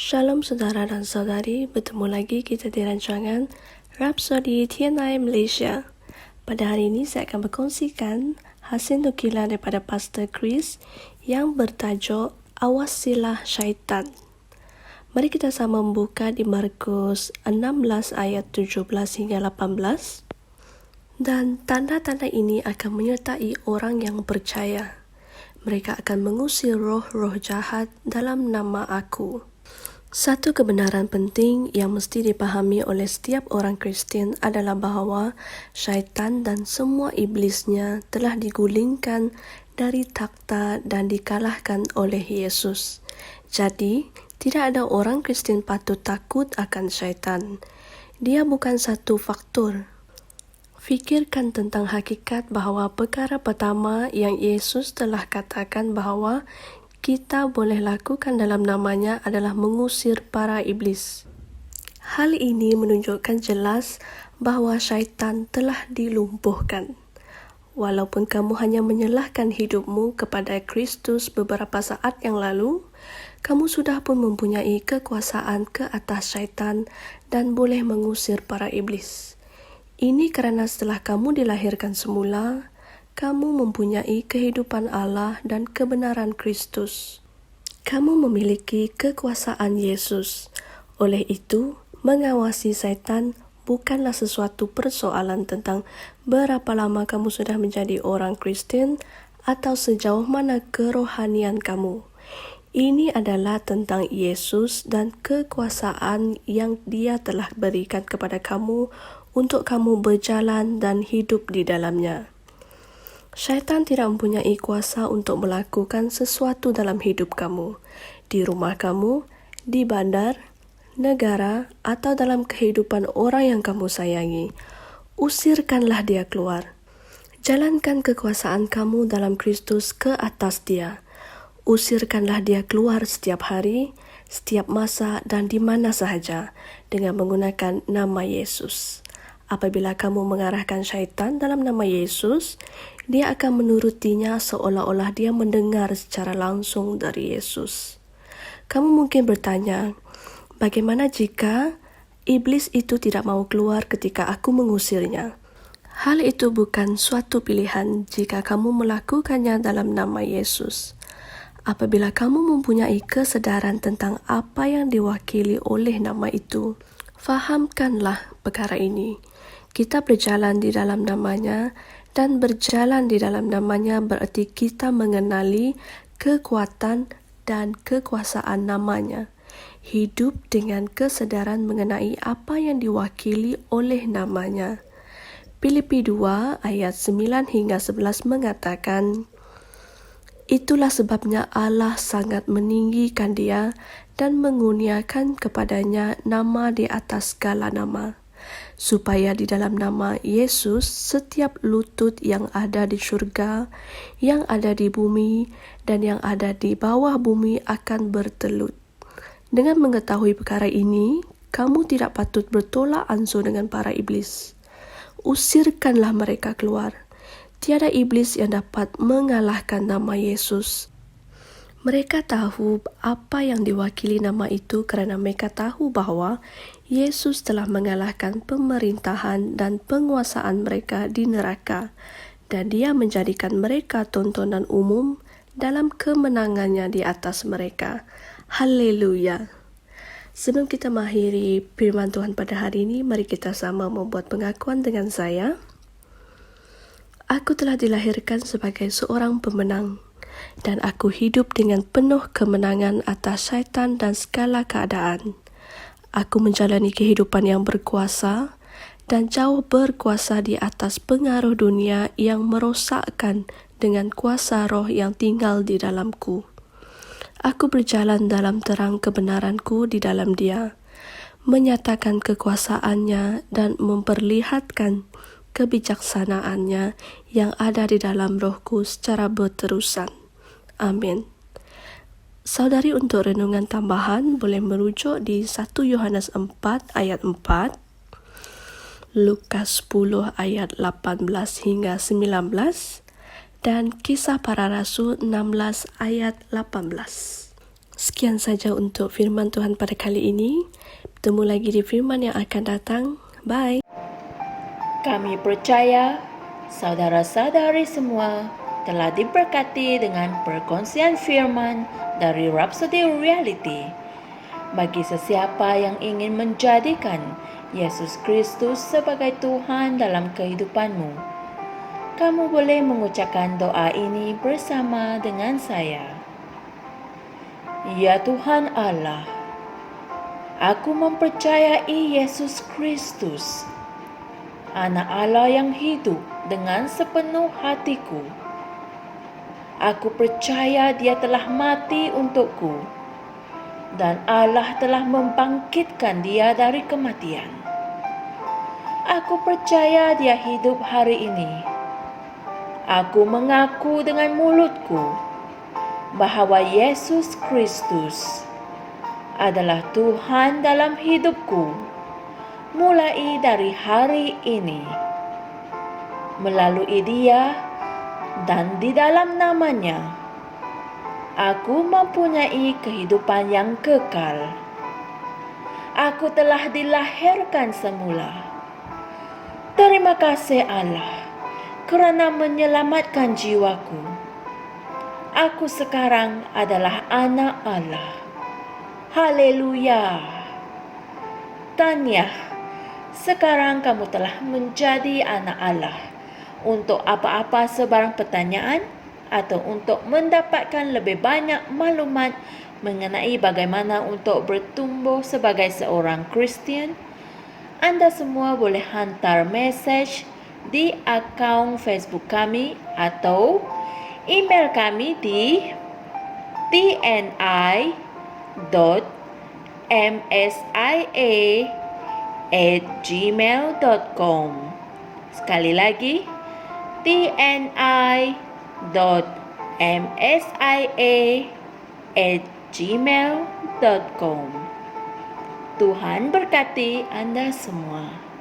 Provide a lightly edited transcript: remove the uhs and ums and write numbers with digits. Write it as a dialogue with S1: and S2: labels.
S1: Shalom saudara dan saudari, bertemu lagi kita di rancangan Rhapsody TNI Malaysia. Pada hari ini saya akan berkongsikan hasil nukilan daripada Pastor Chris yang bertajuk Awasilah Syaitan. Mari kita sama membuka di Markus 16 ayat 17 hingga 18. Dan tanda-tanda ini akan menyertai orang yang percaya. Mereka akan mengusir roh-roh jahat dalam nama aku. Satu kebenaran penting yang mesti dipahami oleh setiap orang Kristian adalah bahawa syaitan dan semua iblisnya telah digulingkan dari takhta dan dikalahkan oleh Yesus. Jadi, tidak ada orang Kristian patut takut akan syaitan. Dia bukan satu faktor. Fikirkan tentang hakikat bahawa perkara pertama yang Yesus telah katakan bahawa kita boleh lakukan dalam namanya adalah mengusir para iblis. Hal ini menunjukkan jelas bahawa syaitan telah dilumpuhkan. Walaupun kamu hanya menyerahkan hidupmu kepada Kristus beberapa saat yang lalu, kamu sudah pun mempunyai kekuasaan ke atas syaitan dan boleh mengusir para iblis. Ini kerana setelah kamu dilahirkan semula, kamu mempunyai kehidupan Allah dan kebenaran Kristus. Kamu memiliki kekuasaan Yesus. Oleh itu, mengawasi syaitan bukanlah sesuatu persoalan tentang berapa lama kamu sudah menjadi orang Kristen atau sejauh mana kerohanian kamu. Ini adalah tentang Yesus dan kekuasaan yang Dia telah berikan kepada kamu untuk kamu berjalan dan hidup di dalamnya. Syaitan tidak mempunyai kuasa untuk melakukan sesuatu dalam hidup kamu, di rumah kamu, di bandar, negara, atau dalam kehidupan orang yang kamu sayangi. Usirkanlah dia keluar. Jalankan kekuasaan kamu dalam Kristus ke atas dia. Usirkanlah dia keluar setiap hari, setiap masa dan di mana sahaja dengan menggunakan nama Yesus. Apabila kamu mengarahkan syaitan dalam nama Yesus, dia akan menurutinya seolah-olah dia mendengar secara langsung dari Yesus. Kamu mungkin bertanya, bagaimana jika iblis itu tidak mau keluar ketika aku mengusirnya? Hal itu bukan suatu pilihan jika kamu melakukannya dalam nama Yesus. Apabila kamu mempunyai kesedaran tentang apa yang diwakili oleh nama itu, fahamkanlah perkara ini. Kita berjalan di dalam namanya, dan berjalan di dalam namanya berarti kita mengenali kekuatan dan kekuasaan namanya. Hidup dengan kesedaran mengenai apa yang diwakili oleh namanya. Filipi 2 ayat 9 hingga 11 mengatakan, itulah sebabnya Allah sangat meninggikan dia dan mengurniakan kepadanya nama di atas segala nama, supaya di dalam nama Yesus setiap lutut yang ada di syurga, yang ada di bumi, dan yang ada di bawah bumi akan bertelut. Dengan mengetahui perkara ini, kamu tidak patut bertolak ansur dengan para iblis. Usirkanlah mereka keluar. Tiada iblis yang dapat mengalahkan nama Yesus. Mereka tahu apa yang diwakili nama itu kerana mereka tahu bahawa Yesus telah mengalahkan pemerintahan dan penguasaan mereka di neraka dan Dia menjadikan mereka tontonan umum dalam kemenangannya di atas mereka. Haleluya! Sebelum kita mengakhiri firman Tuhan pada hari ini, mari kita sama membuat pengakuan dengan saya. Aku telah dilahirkan sebagai seorang pemenang. Dan aku hidup dengan penuh kemenangan atas syaitan dan segala keadaan. Aku menjalani kehidupan yang berkuasa dan jauh berkuasa di atas pengaruh dunia yang merosakkan dengan kuasa roh yang tinggal di dalamku. Aku berjalan dalam terang kebenaranku di dalam Dia, menyatakan kekuasaannya dan memperlihatkan kebijaksanaannya yang ada di dalam rohku secara berterusan. Amin. Saudari, untuk renungan tambahan boleh merujuk di 1 Yohanes 4 ayat 4, Lukas 10 ayat 18 hingga 19, dan Kisah Para Rasul 16 ayat 18. Sekian saja untuk firman Tuhan pada kali ini. Bertemu lagi di firman yang akan datang. Bye.
S2: Kami percaya saudara-saudari semua telah diberkati dengan perkongsian firman dari Rhapsody Reality. Bagi sesiapa yang ingin menjadikan Yesus Kristus sebagai Tuhan dalam kehidupanmu, kamu boleh mengucapkan doa ini bersama dengan saya. Ya Tuhan Allah, aku mempercayai Yesus Kristus, Anak Allah yang hidup dengan sepenuh hatiku. Aku percaya Dia telah mati untukku dan Allah telah membangkitkan Dia dari kematian. Aku percaya Dia hidup hari ini. Aku mengaku dengan mulutku bahwa Yesus Kristus adalah Tuhan dalam hidupku mulai dari hari ini. Melalui Dia dan di dalam nama-Nya, aku mempunyai kehidupan yang kekal. Aku telah dilahirkan semula. Terima kasih Allah kerana menyelamatkan jiwaku. Aku sekarang adalah anak Allah. Haleluya. Tanya, sekarang kamu telah menjadi anak Allah. Untuk apa-apa sebarang pertanyaan atau untuk mendapatkan lebih banyak maklumat mengenai bagaimana untuk bertumbuh sebagai seorang Kristian, Anda semua boleh hantar mesej di akaun Facebook kami atau email kami di tni.msia@gmail.com. Sekali lagi, tni.msia@gmail.com. Tuhan berkati Anda semua.